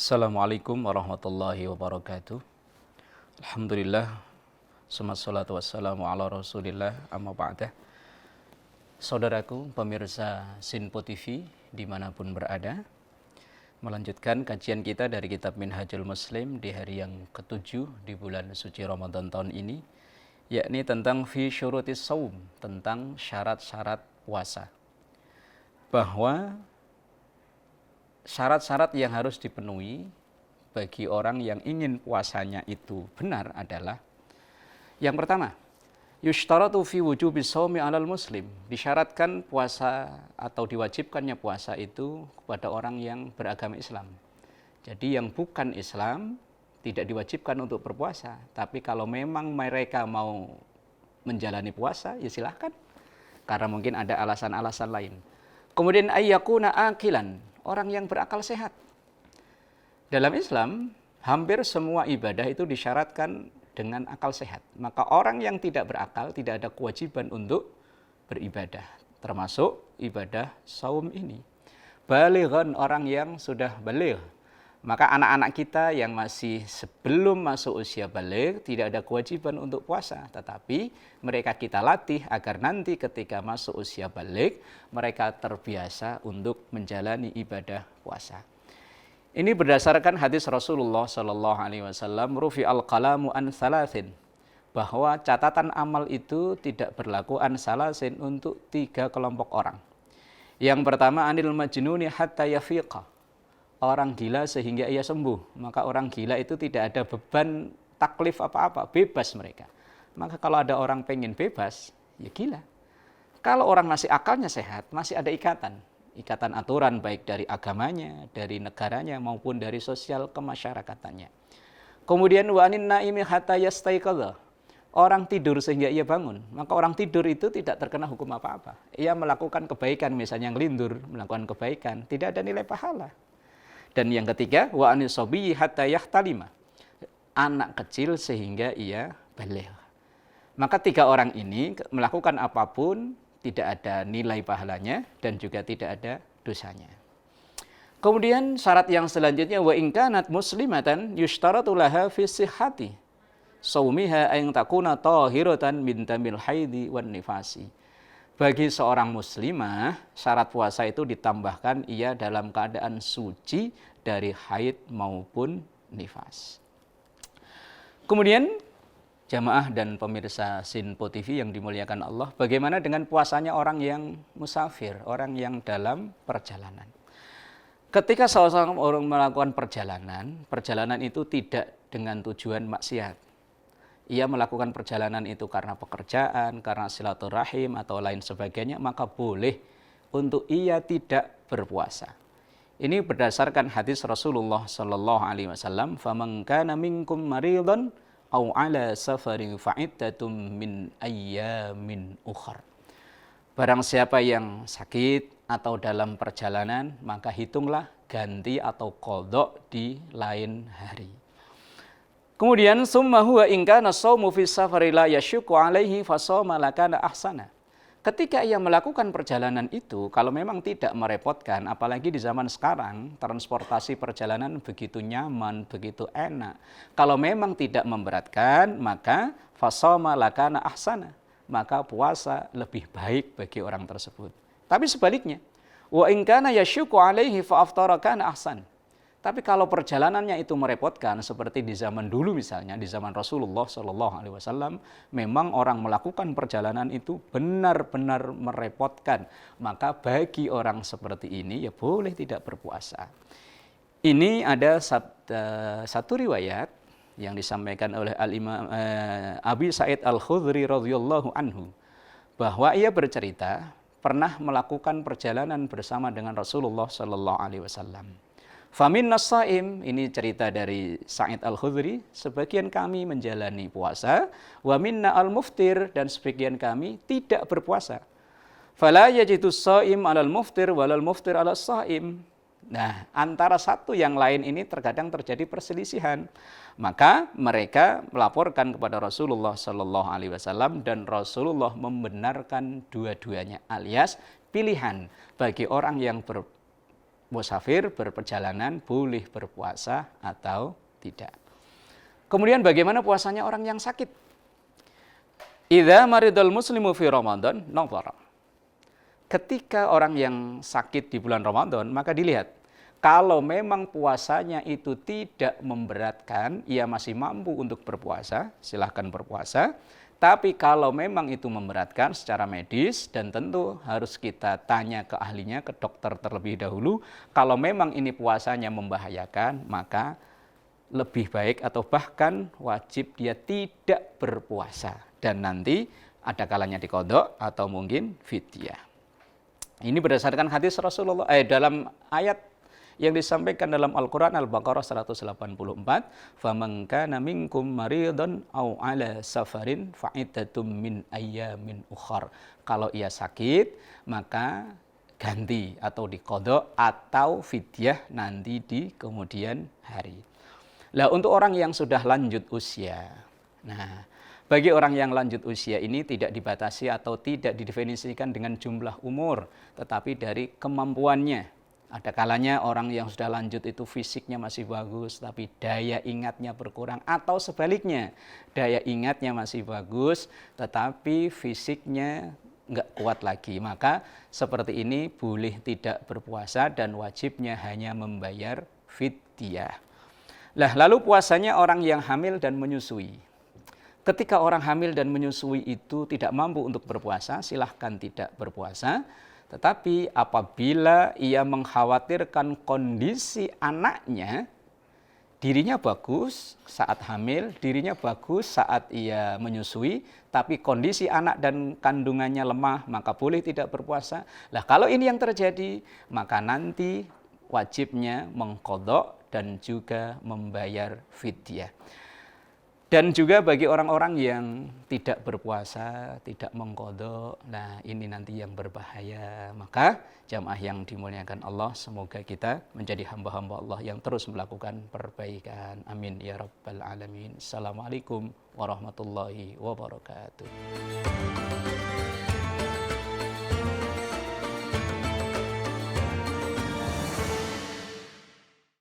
Assalamualaikum warahmatullahi wabarakatuh. Alhamdulillah, summassalatu wassalamu ala rasulillah, amma ba'dah. Saudaraku, pemirsa Sinpo TV dimanapun berada, melanjutkan kajian kita dari kitab Minhajul Muslim di hari yang ke-7 di bulan suci Ramadan tahun ini, yakni tentang fi syurutis saum, tentang syarat-syarat puasa. Bahwa syarat-syarat yang harus dipenuhi bagi orang yang ingin puasanya itu benar adalah yang pertama, yushtaratu fi wujubi shaumi 'alal muslim. Disyaratkan puasa atau diwajibkannya puasa itu kepada orang yang beragama Islam. Jadi yang bukan Islam tidak diwajibkan untuk berpuasa, tapi kalau memang mereka mau menjalani puasa ya silahkan, karena mungkin ada alasan-alasan lain. Kemudian ayyakuna akilan, orang yang berakal sehat. Dalam Islam, hampir semua ibadah itu disyaratkan dengan akal sehat. Maka orang yang tidak berakal tidak ada kewajiban untuk beribadah, termasuk ibadah saum ini. Balighan, orang yang sudah baligh. Maka anak-anak kita yang masih sebelum masuk usia baligh tidak ada kewajiban untuk puasa, tetapi mereka kita latih agar nanti ketika masuk usia baligh mereka terbiasa untuk menjalani ibadah puasa. Ini berdasarkan hadis Rasulullah SAW, rufi'al qalamu an thalathin, bahwa catatan amal itu tidak berlaku an salasin untuk 3 kelompok orang. Yang pertama, anil majnuni hatta yafiqa, orang gila sehingga ia sembuh. Maka orang gila itu tidak ada beban taklif apa-apa, bebas mereka. Maka kalau ada orang pengen bebas, ya gila. Kalau orang masih akalnya sehat, masih ada ikatan aturan baik dari agamanya, dari negaranya maupun dari sosial kemasyarakatannya. Kemudian wa anin naimi hatta yastaiqadha, orang tidur sehingga ia bangun. Maka orang tidur itu tidak terkena hukum apa-apa. Ia melakukan kebaikan, misalnya ngelindur, melakukan kebaikan, tidak ada nilai pahala. Dan yang ketiga, wa anis sabiyyi hatta yahtalima, anak kecil sehingga ia baligh. Maka 3 orang ini melakukan apapun tidak ada nilai pahalanya dan juga tidak ada dosanya. Kemudian syarat yang selanjutnya, wa in kanat muslimatan yushtaratu laha fi sihhati saumiha an takuna tahiratan min damil haidi wan nifasi. Bagi seorang muslimah, syarat puasa itu ditambahkan ia dalam keadaan suci dari haid maupun nifas. Kemudian, jamaah dan pemirsa Sinpo TV yang dimuliakan Allah, bagaimana dengan puasanya orang yang musafir, orang yang dalam perjalanan? Ketika seorang orang melakukan perjalanan itu tidak dengan tujuan maksiat. Ia melakukan perjalanan itu karena pekerjaan, karena silaturahim atau lain sebagainya, maka boleh untuk ia tidak berpuasa. Ini berdasarkan hadis Rasulullah SAW, "Faman kana minkum maridhan aw ala safarin fa'iddatum min ayyamin ukhar." Barang siapa yang sakit atau dalam perjalanan, maka hitunglah ganti atau qadha di lain hari. Kemudian summa huwa in kana shaumu fi safari la yasyuqu alaihi fa shauma lakana ahsana. Ketika ia melakukan perjalanan itu, kalau memang tidak merepotkan, apalagi di zaman sekarang transportasi perjalanan begitu nyaman, begitu enak. Kalau memang tidak memberatkan, maka fa shauma lakana ahsana, maka puasa lebih baik bagi orang tersebut. Tapi sebaliknya, wa in kana yasyuqu alaihi fa aftara kana ahsan. Tapi kalau perjalanannya itu merepotkan, seperti di zaman dulu misalnya, di zaman Rasulullah SAW, memang orang melakukan perjalanan itu benar-benar merepotkan. Maka bagi orang seperti ini, ya boleh tidak berpuasa. Ini ada satu riwayat yang disampaikan oleh Al-Imam Abi Sa'id Al-Khudri radhiyallahu anhu, bahwa ia bercerita pernah melakukan perjalanan bersama dengan Rasulullah SAW. Famin nasaim, ini cerita dari Sa'id Al-Khudri, sebagian kami menjalani puasa, wa minna al-muftir, dan sebagian kami tidak berpuasa. Fala yajidu shaim 'alal muftir walal muftir 'alas shaim. Nah, antara satu yang lain ini terkadang terjadi perselisihan. Maka mereka melaporkan kepada Rasulullah SAW dan Rasulullah membenarkan dua-duanya, alias pilihan bagi orang yang musafir, berperjalanan, boleh berpuasa atau tidak. Kemudian bagaimana puasanya orang yang sakit? Idza maridul muslimu fi Ramadan nadhara. Ketika orang yang sakit di bulan Ramadan, maka dilihat kalau memang puasanya itu tidak memberatkan, ia masih mampu untuk berpuasa, silahkan berpuasa. Tapi kalau memang itu memberatkan secara medis, dan tentu harus kita tanya ke ahlinya, ke dokter terlebih dahulu, kalau memang ini puasanya membahayakan, maka lebih baik atau bahkan wajib dia tidak berpuasa. Dan nanti ada kalanya diqadha atau mungkin fidyah. Ini berdasarkan hadis Rasulullah dalam ayat yang disampaikan dalam Al-Quran Al-Baqarah 184, faman kana minkum maridun aw ala safarin fa'iddatum min ayyamin ukhar. Kalau ia sakit, maka ganti atau diqadha atau fidyah nanti di kemudian hari. Lah untuk orang yang sudah lanjut usia. Nah, bagi orang yang lanjut usia ini tidak dibatasi atau tidak didefinisikan dengan jumlah umur, tetapi dari kemampuannya. Ada kalanya orang yang sudah lanjut itu fisiknya masih bagus, tapi daya ingatnya berkurang. Atau sebaliknya, daya ingatnya masih bagus, tetapi fisiknya nggak kuat lagi. Maka seperti ini boleh tidak berpuasa dan wajibnya hanya membayar fidyah. Lah, lalu puasanya orang yang hamil dan menyusui. Ketika orang hamil dan menyusui itu tidak mampu untuk berpuasa, silahkan tidak berpuasa. Tetapi apabila ia mengkhawatirkan kondisi anaknya, dirinya bagus saat hamil, dirinya bagus saat ia menyusui, tapi kondisi anak dan kandungannya lemah, maka boleh tidak berpuasa. Lah kalau ini yang terjadi, maka nanti wajibnya mengqadha dan juga membayar fidyah. Dan juga bagi orang-orang yang tidak berpuasa, tidak mengqadha, nah ini nanti yang berbahaya. Maka jamaah yang dimuliakan Allah, semoga kita menjadi hamba-hamba Allah yang terus melakukan perbaikan. Amin ya rabbal alamin. Assalamualaikum warahmatullahi wabarakatuh.